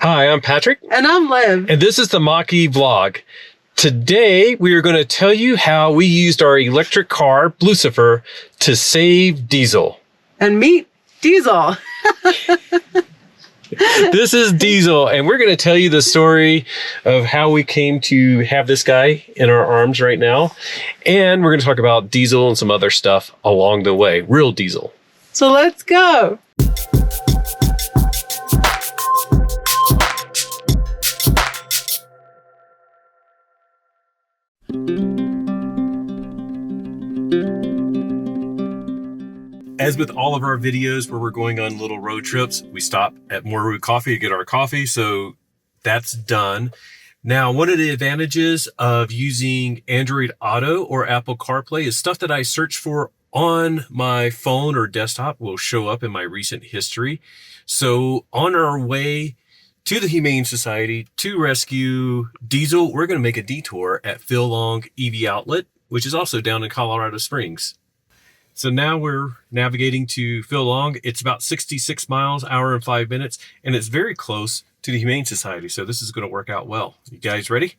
Hi, I'm Patrick. And I'm Liv. And this is the mach-e vlog. Today, we are going to tell you how we used our electric car, Lucifer, to save diesel. And meet Diesel. This is Diesel, and we're going to tell you the story of how we came to have this guy in our arms right now. And we're going to talk about Diesel and some other stuff along the way. Real Diesel. So let's go. As with all of our videos where we're going on little road trips, we stop at More Root Coffee to get our coffee. So that's done. Now, one of the advantages of using Android Auto or Apple CarPlay is stuff that I search for on my phone or desktop will show up in my recent history. So on our way to the Humane Society to rescue Diesel, we're going to make a detour at Phil Long EV Outlet, which is also down in Colorado Springs. So now we're navigating to Phil Long. It's about 66 miles, hour and 5 minutes, and it's very close to the Humane Society. So this is going to work out well. You guys ready?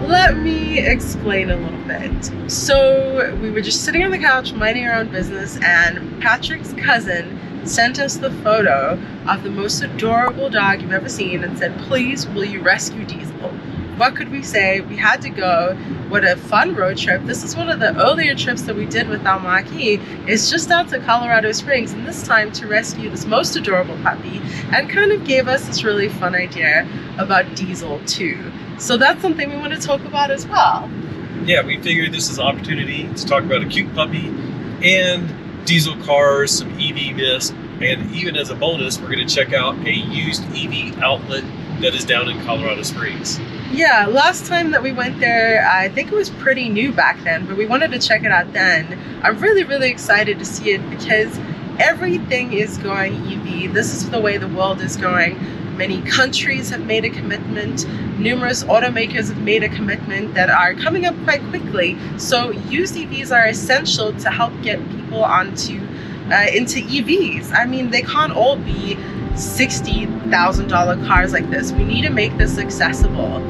Let me explain a little bit. So we were just sitting on the couch minding our own business, and Patrick's cousin sent us the photo of the most adorable dog you've ever seen and said, please, will you rescue Diesel? What could we say? We had to go. What a fun road trip. This is one of the earlier trips that we did with our mach-e. It's just out to Colorado Springs, and this time to rescue this most adorable puppy, and kind of gave us this really fun idea about Diesel too. So that's something we want to talk about as well. Yeah, we figured this is an opportunity to talk about a cute puppy and diesel cars, some EV myths, and even as a bonus, we're going to check out a used EV outlet that is down in Colorado Springs. Yeah, last time that we went there, I think it was pretty new back then, but we wanted to check it out then. I'm really excited to see it because everything is going EV. This is the way the world is going. Many countries have made a commitment. Numerous automakers have made a commitment that are coming up quite quickly. So used EVs are essential to help get people onto into EVs. I mean, they can't all be $60,000 cars like this. We need to make this accessible.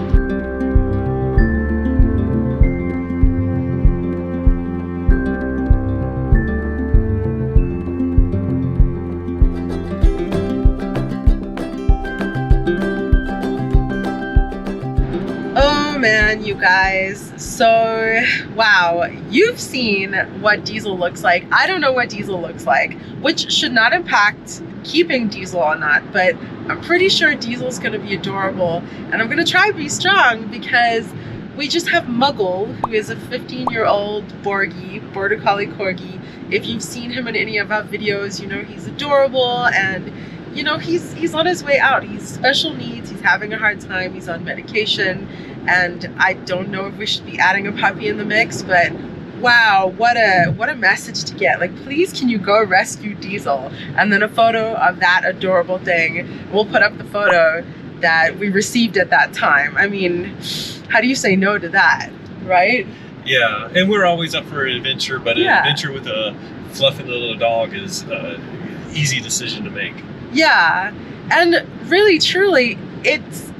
Man, you guys, so wow, you've seen what Diesel looks like. I don't know what Diesel looks like, which should not impact keeping Diesel or not, but I'm pretty sure Diesel's gonna be adorable, and I'm gonna try to be strong because we just have Muggle, who is a 15-year-old Border Collie Corgi. If you've seen him in any of our videos, you know he's adorable, and you know he's on his way out. He's special needs, he's having a hard time, he's on medication, and I don't know if we should be adding a puppy in the mix, but wow, what a message to get. Like, please, can you go rescue Diesel? And then a photo of that adorable thing. We'll put up the photo that we received at that time. I mean, how do you say no to that, right? Yeah, and we're always up for an adventure, but an adventure with a fluffy little dog is an easy decision to make. Yeah, and really, truly, it's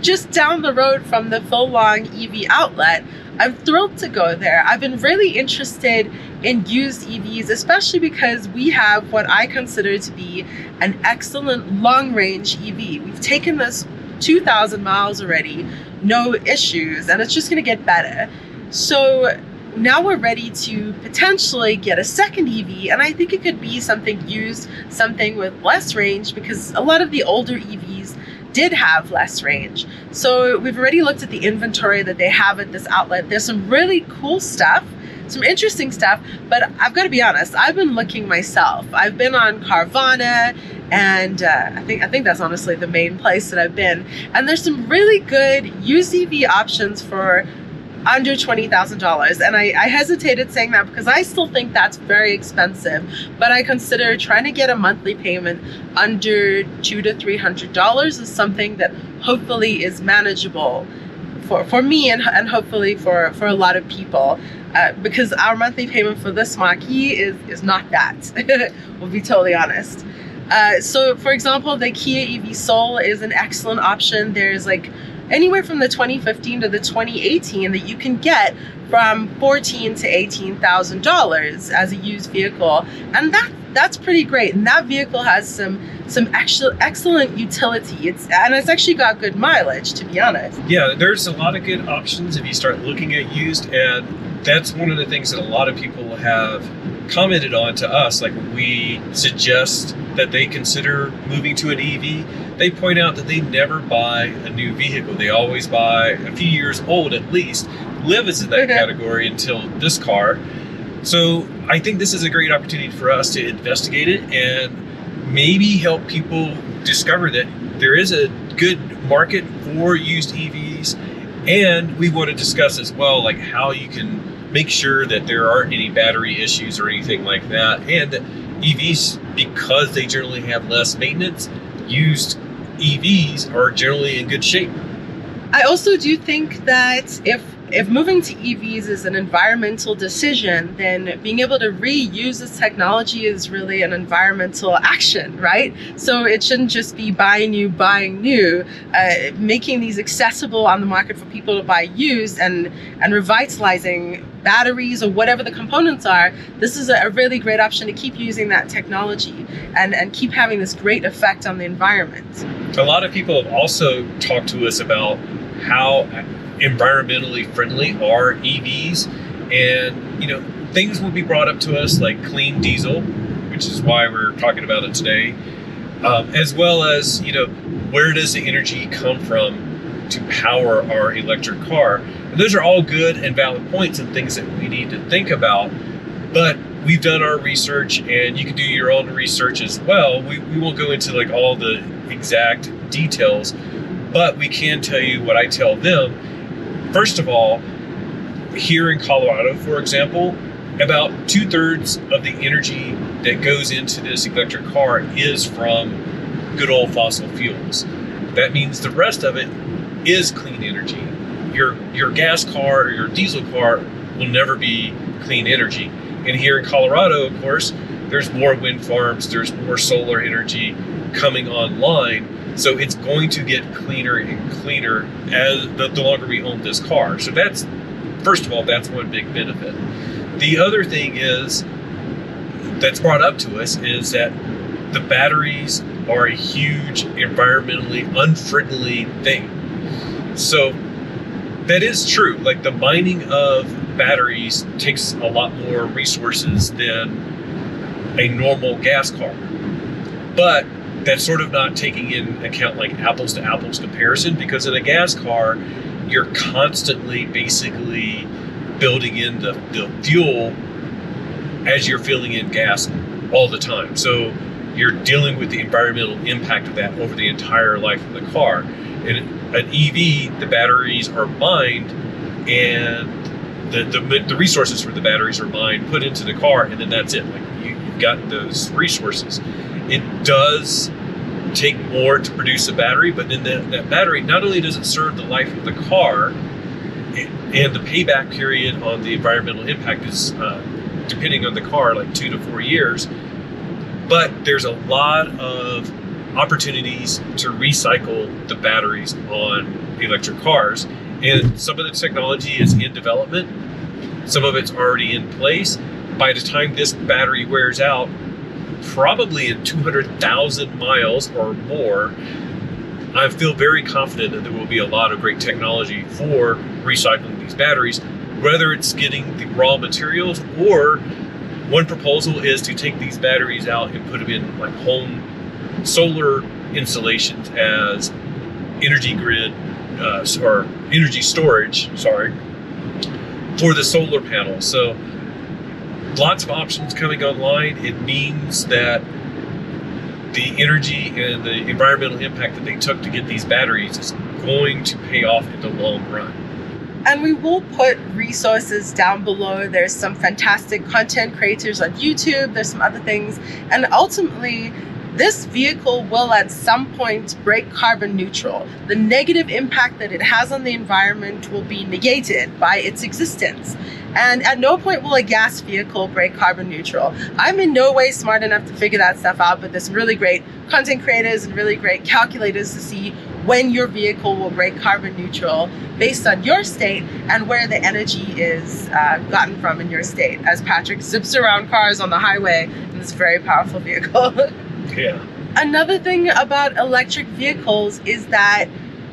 just down the road from the Phil Long EV outlet. I'm thrilled to go there. I've been really interested in used EVs, especially because we have what I consider to be an excellent long-range EV. We've taken this 2,000 miles already, no issues, and it's just gonna get better. So now we're ready to potentially get a second EV, and I think it could be something used, something with less range, because a lot of the older EVs did have less range. So we've already looked at the inventory that they have at this outlet. There's some really cool stuff. some interesting stuff. But I've got to be honest, I've been looking myself. I've been on Carvana, and I think that's honestly the main place that I've been. And there's some really good used EV options for under $20,000. And I hesitated saying that because I still think that's very expensive, but I consider trying to get a monthly payment under $200 to $300 is something that hopefully is manageable for me and hopefully for a lot of people, because our monthly payment for this mach-e is not that. We'll be totally honest. So for example, the Kia EV Soul is an excellent option. There's like anywhere from the 2015 to the 2018 that you can get from $14,000 to $18,000 as a used vehicle, and that's pretty great. And that vehicle has some excellent utility. It's actually got good mileage, to be honest. Yeah, there's a lot of good options if you start looking at used, and that's one of the things that a lot of people have commented on to us. Like when we suggest that they consider moving to an EV, they point out that they never buy a new vehicle. They always buy a few years old at least. Liv is in that category until this car. So I think this is a great opportunity for us to investigate it and maybe help people discover that there is a good market for used EVs. And we want to discuss as well, like how you can make sure that there aren't any battery issues or anything like that. And EVs, because they generally have less maintenance, used EVs are generally in good shape. I also do think that if moving to EVs is an environmental decision, then being able to reuse this technology is really an environmental action, right? So it shouldn't just be buying new, making these accessible on the market for people to buy used and revitalizing batteries or whatever the components are. This is a really great option to keep using that technology and keep having this great effect on the environment. A lot of people have also talked to us about how environmentally friendly are EVs, and things will be brought up to us like clean diesel, which is why we're talking about it today, as well as where does the energy come from to power our electric car. And those are all good and valid points and things that we need to think about, but we've done our research and you can do your own research as well. We won't go into like all the exact details, but we can tell you what I tell them. First of all, here in Colorado, for example, about 2/3 of the energy that goes into this electric car is from good old fossil fuels. That means the rest of it is clean energy. Your gas car or your diesel car will never be clean energy. And here in Colorado, of course, there's more wind farms, there's more solar energy coming online. So it's going to get cleaner and cleaner as the longer we own this car. So that's, first of all, that's one big benefit. The other thing is that's brought up to us is that the batteries are a huge environmentally unfriendly thing. So that is true. Like the mining of batteries takes a lot more resources than a normal gas car. But that's sort of not taking in account like apples to apples comparison, because in a gas car, you're constantly basically building in the fuel as you're filling in gas all the time. So you're dealing with the environmental impact of that over the entire life of the car. In an EV, the batteries are mined and the resources for the batteries are mined, put into the car, and then that's it. Like you've got those resources. It does take more to produce a battery, but then that battery, not only does it serve the life of the car, and the payback period on the environmental impact is, depending on the car, like 2 to 4 years, but there's a lot of opportunities to recycle the batteries on electric cars. And some of the technology is in development, some of it's already in place. By the time this battery wears out, probably in 200,000 miles or more, I feel very confident that there will be a lot of great technology for recycling these batteries, whether it's getting the raw materials, or one proposal is to take these batteries out and put them in like home solar installations as energy grid or energy storage, for the solar panels. So lots of options coming online. It means that the energy and the environmental impact that they took to get these batteries is going to pay off in the long run. And we will put resources down below. There's some fantastic content creators on YouTube. There's some other things. And ultimately, this vehicle will at some point break carbon neutral. The negative impact that it has on the environment will be negated by its existence. And at no point will a gas vehicle break carbon neutral. I'm in no way smart enough to figure that stuff out, but there's really great content creators and really great calculators to see when your vehicle will break carbon neutral based on your state and where the energy is gotten from in your state, as Patrick zips around cars on the highway in this very powerful vehicle. Yeah. Another thing about electric vehicles is that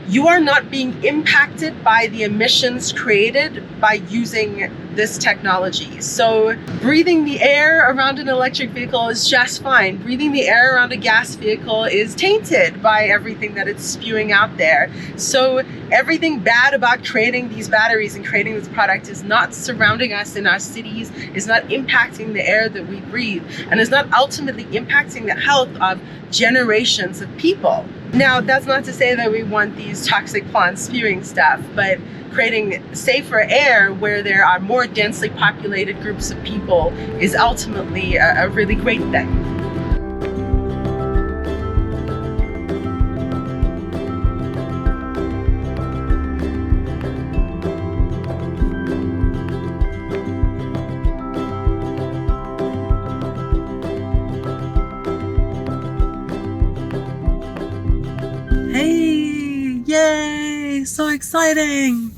you are not being impacted by the emissions created by using this technology. So breathing the air around an electric vehicle is just fine. Breathing the air around a gas vehicle is tainted by everything that it's spewing out there. So everything bad about creating these batteries and creating this product is not surrounding us in our cities, is not impacting the air that we breathe, and is not ultimately impacting the health of generations of people. Now, that's not to say that we want these toxic plants spewing stuff, but creating safer air where there are more densely populated groups of people is ultimately a really great thing. Hey, yay, so exciting.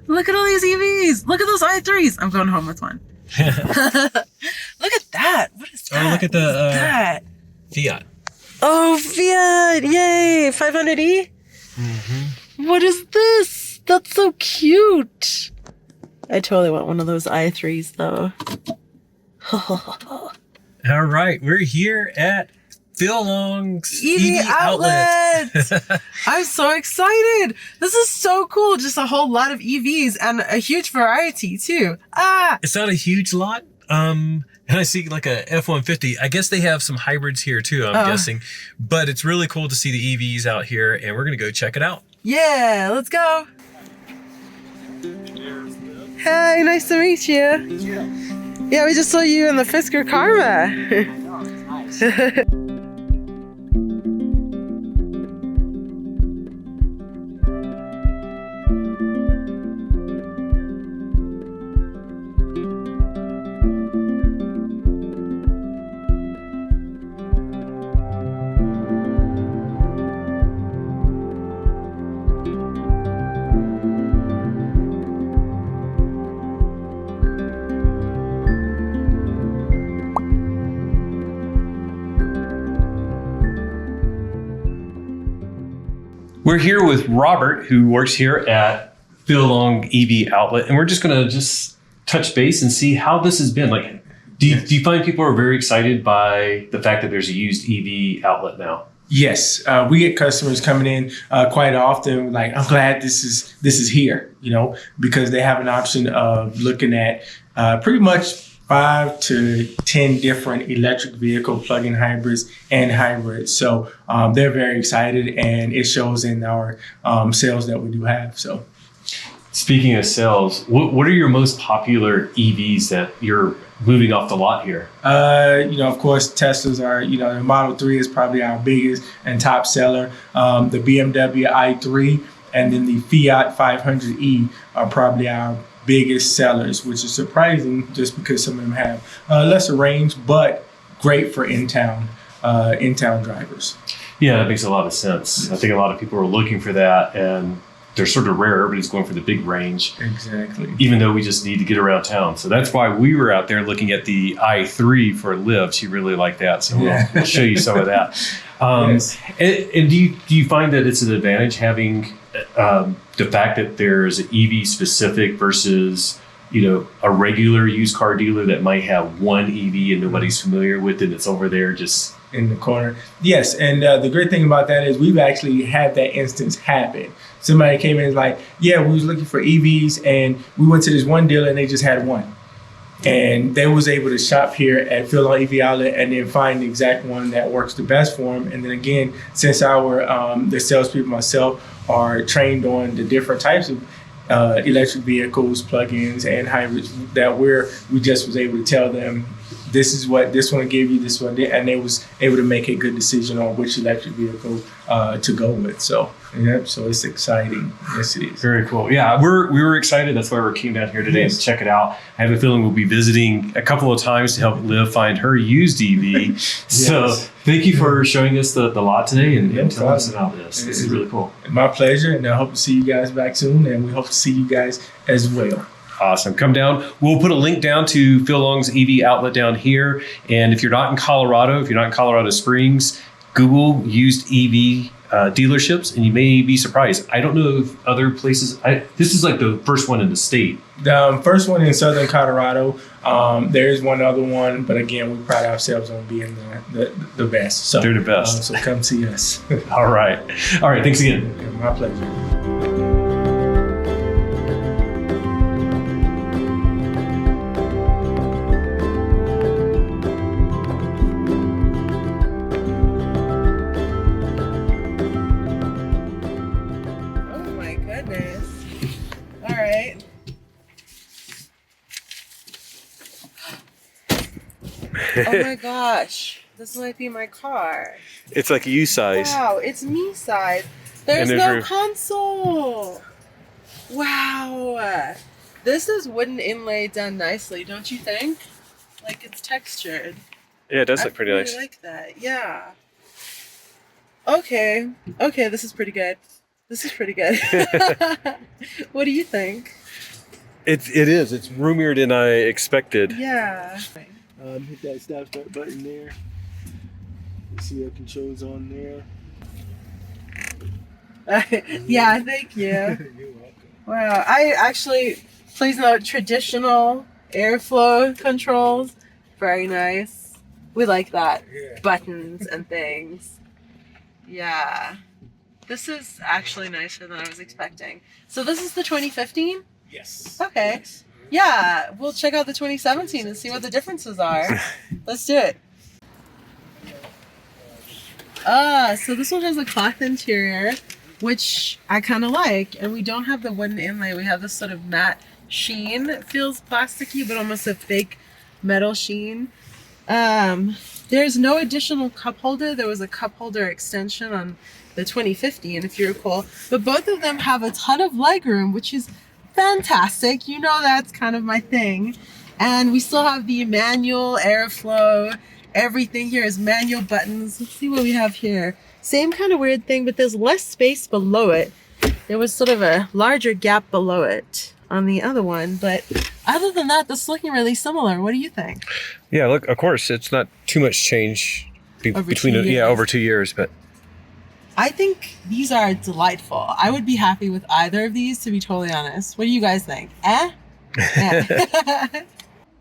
Look at all these EVs. Look at those i3s. I'm going home with one. Look at that. What is that? Oh, look at the Fiat. Oh, Fiat. Yay. 500e? Mm-hmm. What is this? That's so cute. I totally want one of those i3s, though. All right. We're here at Phil Long's EV outlet. I'm so excited. This is so cool. Just a whole lot of EVs and a huge variety too. It's not a huge lot. And I see like a F-150. I guess they have some hybrids here too, I'm guessing. But it's really cool to see the EVs out here, and we're going to go check it out. Yeah, let's go. Hey, nice to meet you. Yeah, we just saw you in the Fisker Karma. Nice. We're here with Robert, who works here at Phil Long EV Outlet, and we're just going to touch base and see how this has been. Like, do you find people are very excited by the fact that there's a used EV outlet now? Yes, we get customers coming in quite often. Like, I'm glad this is here, because they have an option of looking at pretty much 5 to 10 different electric vehicle plug-in hybrids and hybrids. So they're very excited, and it shows in our sales that we do have. So, speaking of sales, what are your most popular EVs that you're moving off the lot here? Of course, Teslas are, the Model 3 is probably our biggest and top seller. The BMW i3 and then the Fiat 500e are probably our biggest sellers, which is surprising just because some of them have lesser range, but great for in-town drivers. Yeah, that makes a lot of sense. I think a lot of people are looking for that, and they're sort of rare. Everybody's going for the big range. Exactly. Even though we just need to get around town. So that's why we were out there looking at the i3 for Liv. She really liked that. So we'll show you some of that. Yes. And do you find that it's an advantage having the fact that there's an EV specific versus, a regular used car dealer that might have one EV and nobody's familiar with it, it's over there just in the corner? Yes, and the great thing about that is we've actually had that instance happen. Somebody came in and was like, yeah, we was looking for EVs and we went to this one dealer and they just had one. And they was able to shop here at Phil on EV Outlet and then find the exact one that works the best for them. And then again, since the salespeople myself are trained on the different types of electric vehicles, plug-ins, and hybrids, that we just was able to tell them this is what this one give you, this one, and they was able to make a good decision on which electric vehicle to go with. So yeah, so it's exciting. Yes, it is. Very cool. Yeah, we were excited. That's why we came down here today to check it out. I have a feeling we'll be visiting a couple of times to help Liv find her used EV. Yes. So thank you for showing us the lot today and telling us about this. This is really cool. My pleasure, and I hope to see you guys back soon, and we hope to see you guys as well. Awesome. Come down. We'll put a link down to Phil Long's EV outlet down here. And if you're not in Colorado, if you're not in Colorado Springs, Google used EV dealerships, and you may be surprised. I don't know if other places. This is like the first one in the state. The first one in Southern Colorado. There is one other one, but again, we pride ourselves on being the best. So they're the best. So come see us. All right. Thanks again. My pleasure. Oh my gosh, this might be my car. It's like U size. Wow, it's me size. There's no console. Wow. This is wooden inlay done nicely, don't you think? Like it's textured. Yeah, it does look pretty nice. I like that, yeah. Okay, this is pretty good. What do you think? It is. It's roomier than I expected. Yeah. Hit that start button there. You see our controls on there. Yeah, thank you. You're welcome. Wow, I actually, please note, traditional airflow controls. Very nice. We like that. Yeah. Buttons and things. Yeah. This is actually nicer than I was expecting. So this is the 2015? Yes. Okay. Yes. Yeah, we'll check out the 2017 and see what the differences are. Let's do it. So this one has a cloth interior, which I kind of like. And we don't have the wooden inlay. We have this sort of matte sheen. It feels plasticky, but almost a fake metal sheen. There's no additional cup holder. There was a cup holder extension on the 2015, if you recall. But both of them have a ton of legroom, which is fantastic. You know that's kind of my thing. And we still have the manual airflow. Everything here is manual buttons. Let's see what we have here. Same kind of weird thing, but there's less space below it. There was sort of a larger gap below it on the other one. But other than that, this is looking really similar. What do you think? Yeah, look, of course, it's not too much change over 2 years, but I think these are delightful. I would be happy with either of these, to be totally honest. What do you guys think?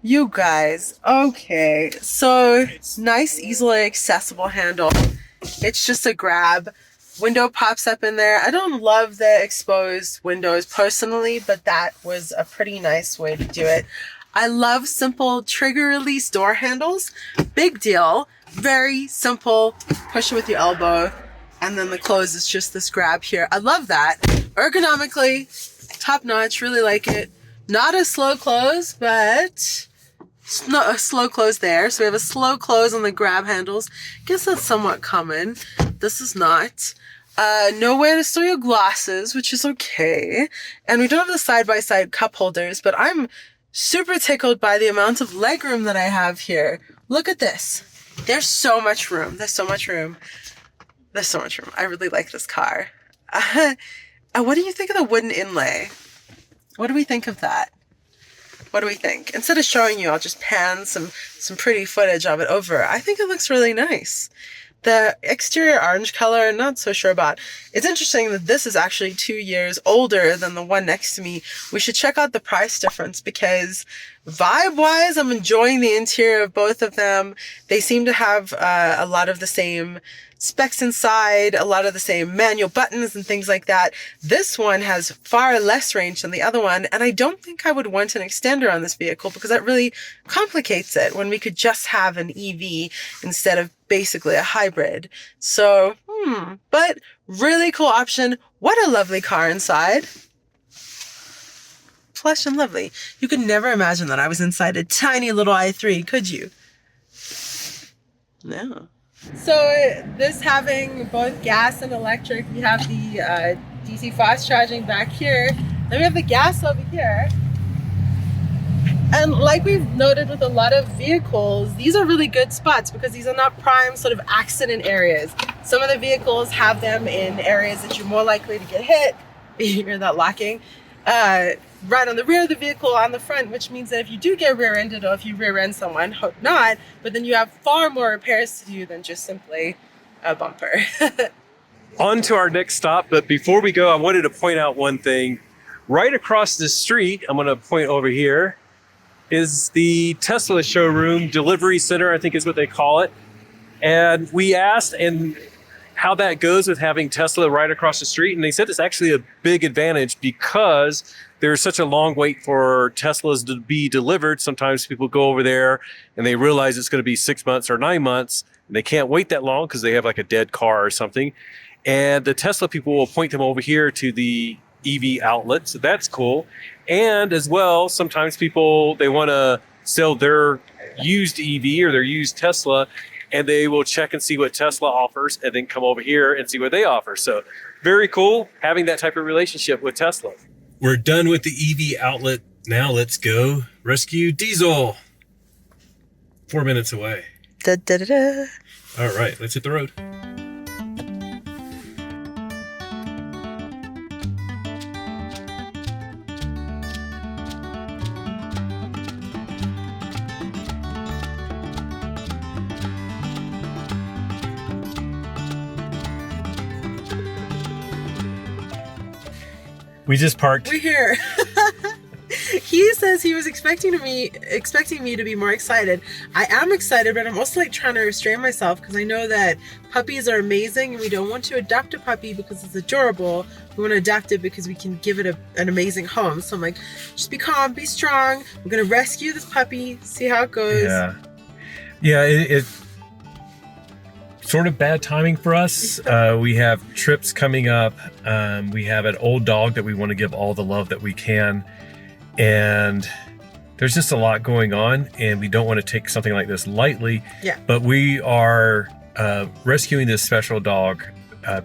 You guys, okay. So, nice, easily accessible handle. It's just a grab. Window pops up in there. I don't love the exposed windows personally, but that was a pretty nice way to do it. I love simple trigger release door handles. Big deal. Very simple. Push it with your elbow. And then the close is just this grab here. I love that. Ergonomically, top notch. Really like it. Not a slow close, but it's not a slow close there. So we have a slow close on the grab handles. Guess that's somewhat common. This is not. Nowhere to store your glasses, which is okay. And we don't have the side-by-side cup holders, but I'm super tickled by the amount of legroom that I have here. Look at this. There's so much room. There's so much room. I really like this car. What do you think of the wooden inlay? What do we think of that? What do we think? Instead of showing you, I'll just pan some pretty footage of it over. I think it looks really nice. The exterior orange color, not so sure about. It's interesting that this is actually 2 years older than the one next to me. We should check out the price difference because Vibe-wise, I'm enjoying the interior of both of them. They seem to have a lot of the same specs inside, a lot of the same manual buttons and things like that. This one has far less range than the other one, and I don't think I would want an extender on this vehicle because that really complicates it when we could just have an EV instead of basically a hybrid. So, but really cool option. What a lovely car inside. Plush and lovely. You could never imagine that I was inside a tiny little i3, could you? No. So this having both gas and electric, we have the DC fast charging back here. Then we have the gas over here. And like we've noted with a lot of vehicles, these are really good spots because these are not prime sort of accident areas. Some of the vehicles have them in areas that you're more likely to get hit. You hear that locking. Right on the rear of the vehicle, on the front, which means that if you do get rear-ended or if you rear-end someone, hope not, but then you have far more repairs to do than just simply a bumper. On to our next stop, but before we go, I wanted to point out one thing. Right across the street, I'm going to point over here, is the Tesla showroom, delivery center, I think is what they call it. And we asked how that goes with having Tesla right across the street. And they said it's actually a big advantage because there's such a long wait for Teslas to be delivered. Sometimes people go over there and they realize it's going to be 6 months or 9 months. And they can't wait that long because they have like a dead car or something. And the Tesla people will point them over here to the EV outlet. So that's cool. And as well, sometimes people, they want to sell their used EV or their used Tesla, and they will check and see what Tesla offers and then come over here and see what they offer. So very cool having that type of relationship with Tesla. We're done with the EV outlet. Now let's go rescue Diesel. 4 minutes away. Da, da, da, da. All right, let's hit the road. We just parked. We're here. He says he was expecting me to be more excited. I am excited, but I'm also like trying to restrain myself because I know that puppies are amazing and we don't want to adopt a puppy because it's adorable. We want to adopt it because we can give it an amazing home. So I'm like, just be calm, be strong. We're going to rescue this puppy, see how it goes. Yeah, it's sort of bad timing for us. We have trips coming up. We have an old dog that we want to give all the love that we can. And there's just a lot going on, and we don't want to take something like this lightly. Yeah. But we are rescuing this special dog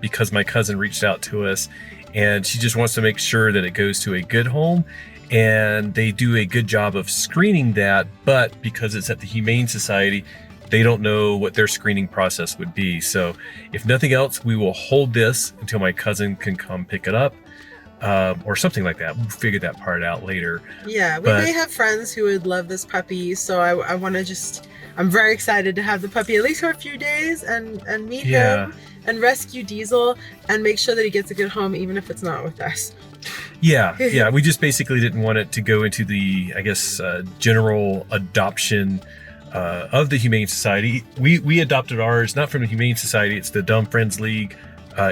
because my cousin reached out to us, and she just wants to make sure that it goes to a good home. And they do a good job of screening that, but because it's at the Humane Society, they don't know what their screening process would be. So if nothing else, we will hold this until my cousin can come pick it up. Or something like that. We'll figure that part out later. Yeah, we may have friends who would love this puppy, so I want to I'm very excited to have the puppy at least for a few days and meet him and rescue Diesel and make sure that he gets a good home even if it's not with us. Yeah, we just basically didn't want it to go into the, I guess, general adoption of the Humane Society. We adopted ours, not from the Humane Society, it's the Dumb Friends League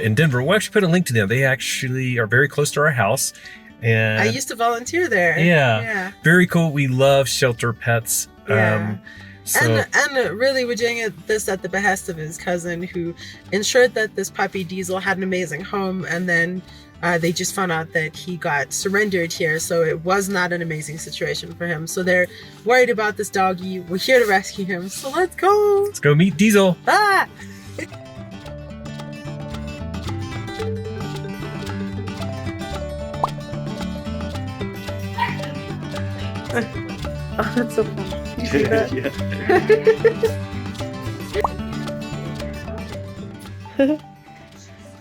in Denver. We'll actually put a link to them. They actually are very close to our house. And I used to volunteer there. Yeah. Very cool. We love shelter pets. And really we're doing this at the behest of his cousin who ensured that this puppy Diesel had an amazing home, and then they just found out that he got surrendered here, so it was not an amazing situation for him. So they're worried about this doggy. We're here to rescue him, so let's go. Let's go meet Diesel. Ah! Oh, that's so fun. You see that?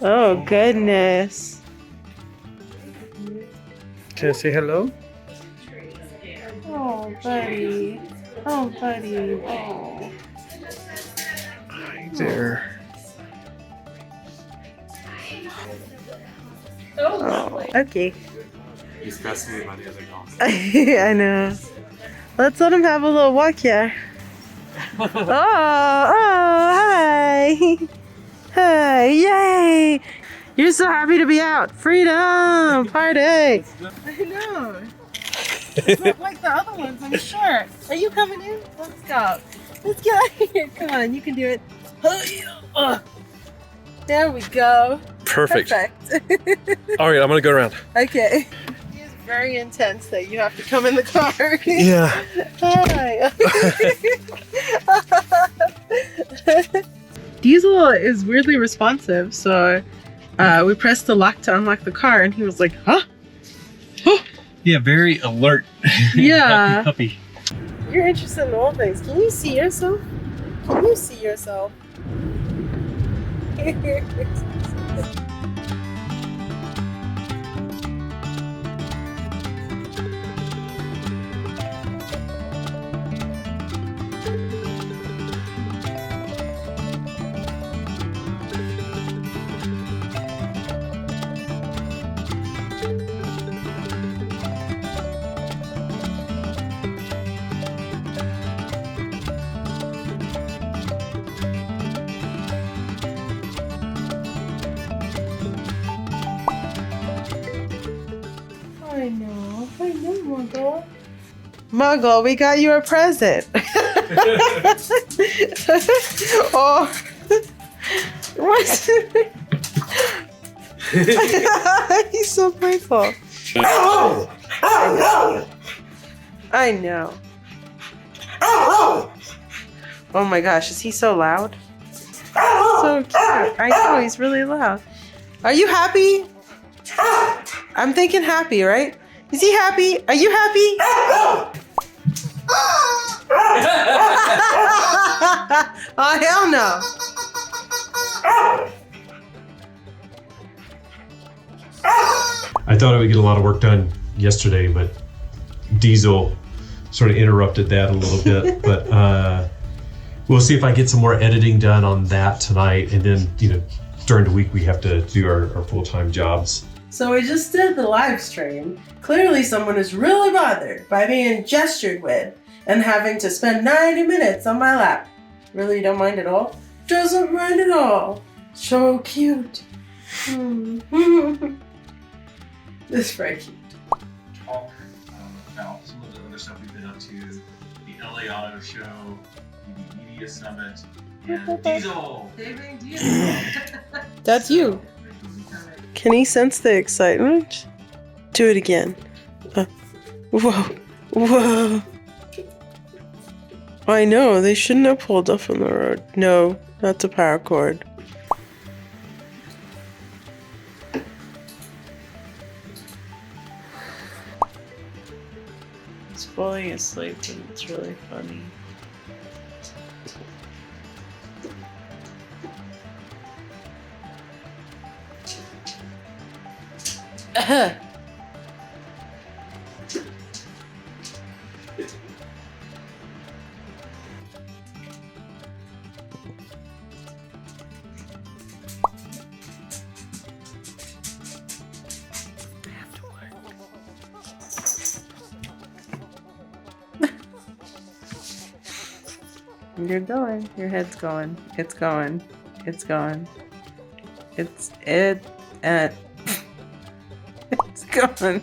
Oh, goodness. Can I say hello? Oh, buddy. Oh, buddy. Oh. Hi there. Oh, okay. He's fascinated by the other dogs. I know. Let's let him have a little walk here. Oh, hi. Hi, yay. You're so happy to be out. Freedom, party. I know. It's not like the other ones, I'm sure. Are you coming in? Let's go. Let's get out of here. Come on, you can do it. There we go. Perfect. Perfect. All right, I'm gonna go around. Okay. It's very intense that you have to come in the car. Yeah. Hi. Diesel is weirdly responsive, so we pressed the lock to unlock the car, and he was like, huh? Yeah, very alert. Yeah. Puppy. You're interested in all things. Can you see yourself? Can you see yourself? I know, Muggle. Muggle, we got you a present. Oh, what? He's so playful. I know. Oh my gosh, is he so loud? So cute. I know, he's really loud. Are you happy? I'm thinking happy, right? Is he happy? Are you happy? Oh, hell no. I thought I would get a lot of work done yesterday, but Diesel sort of interrupted that a little bit. But we'll see if I get some more editing done on that tonight. And then, during the week, we have to do our full-time jobs. So we just did the live stream. Clearly someone is really bothered by being gestured with and having to spend 90 minutes on my lap. Really don't mind at all? Doesn't mind at all. So cute. This is very cute. Talk about some of the other stuff we've been up to, the LA Auto Show, the Media Summit, and Diesel. That's you. Can he sense the excitement? Do it again. Whoa. Whoa. I know, they shouldn't have pulled off on the road. No, that's a paracord. He's falling asleep and it's really funny. You're going. Your head's going. It's going. It's going. It's going.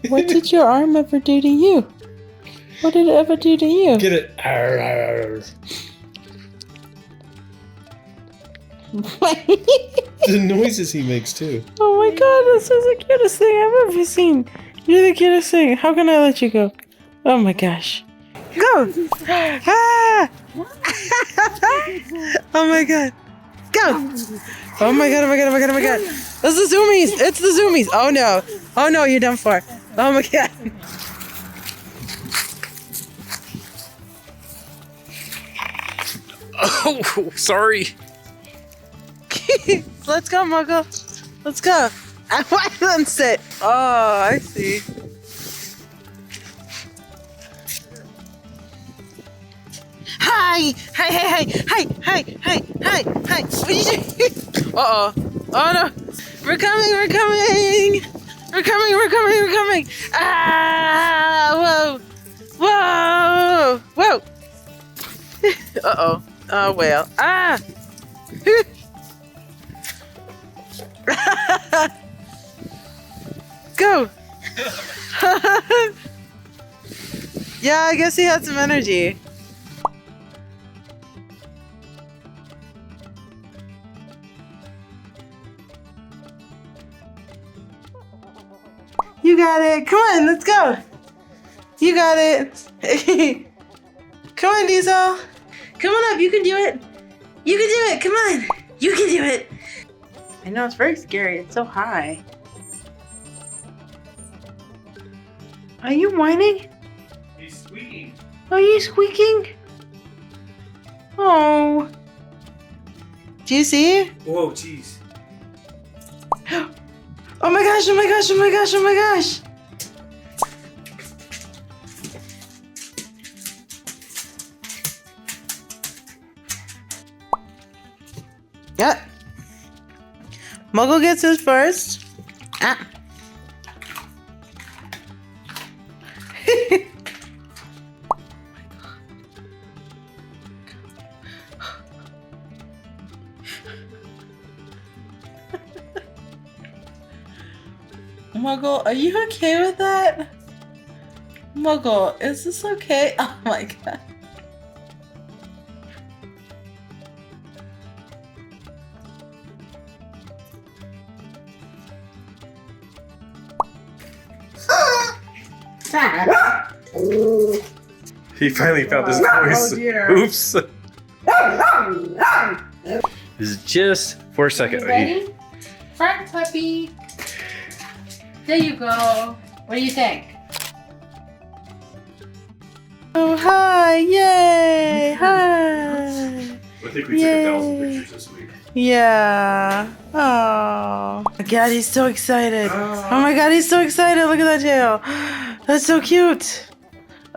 What did your arm ever do to you? What did it ever do to you? Get it. Arr, arr. The noises he makes too. Oh my god, this is the cutest thing I've ever seen. You're the cutest thing. How can I let you go? Oh my gosh. Go! Ah! Oh my god. Go! Oh my god, oh my god, oh my god, oh my god. It's the zoomies! It's the zoomies! Oh no. Oh no, you're done for. Oh my god. Oh, sorry. Let's go, Muggle. Let's go. I want them sit. Oh, I see. Hi! Hi, hi, hi, hi, hi, hi, hi, hi. What are you doing? Uh-oh. Oh no. We're coming, we're coming. We're coming, we're coming, we're coming. Ah, whoa, whoa, whoa. Uh-oh. Oh, well. Ah. Go. Yeah, I guess he had some energy. You got it. Come on, let's go. You got it. Come on, Diesel. Come on up. You can do it. You can do it. Come on. You can do it. I know, it's very scary. It's so high. Are you whining? He's squeaking. Are you squeaking? Oh. Do you see? Whoa, jeez. Oh my gosh, oh my gosh, oh my gosh, oh my gosh. Yeah. Muggle gets his first. Ah. Muggle, are you okay with that? Muggle, is this okay? Oh my god. He finally found his voice. Oh dear. Oops. This is just for a second. Ready? Front puppy. There you go. What do you think? Oh, hi. Yay. Hi. I think we took 1,000 pictures this week. Yeah. Oh. My god, he's so excited. Oh my god, he's so excited. Look at that tail. That's so cute.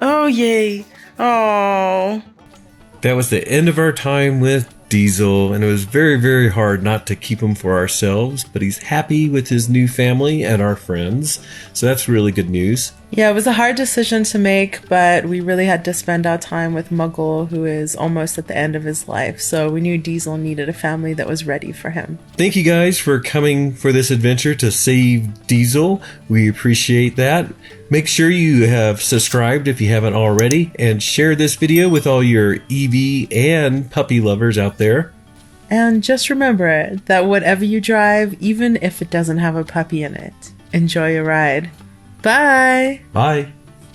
Oh, yay. Oh. That was the end of our time with Diesel, and it was very, very hard not to keep him for ourselves, but he's happy with his new family and our friends, so that's really good news. Yeah, it was a hard decision to make, but we really had to spend our time with Muggle, who is almost at the end of his life, so we knew Diesel needed a family that was ready for him. Thank you guys for coming for this adventure to save Diesel. We appreciate that. Make sure you have subscribed if you haven't already, and share this video with all your EV and puppy lovers out there. And just remember that whatever you drive, even if it doesn't have a puppy in it, enjoy your ride. Bye! Bye.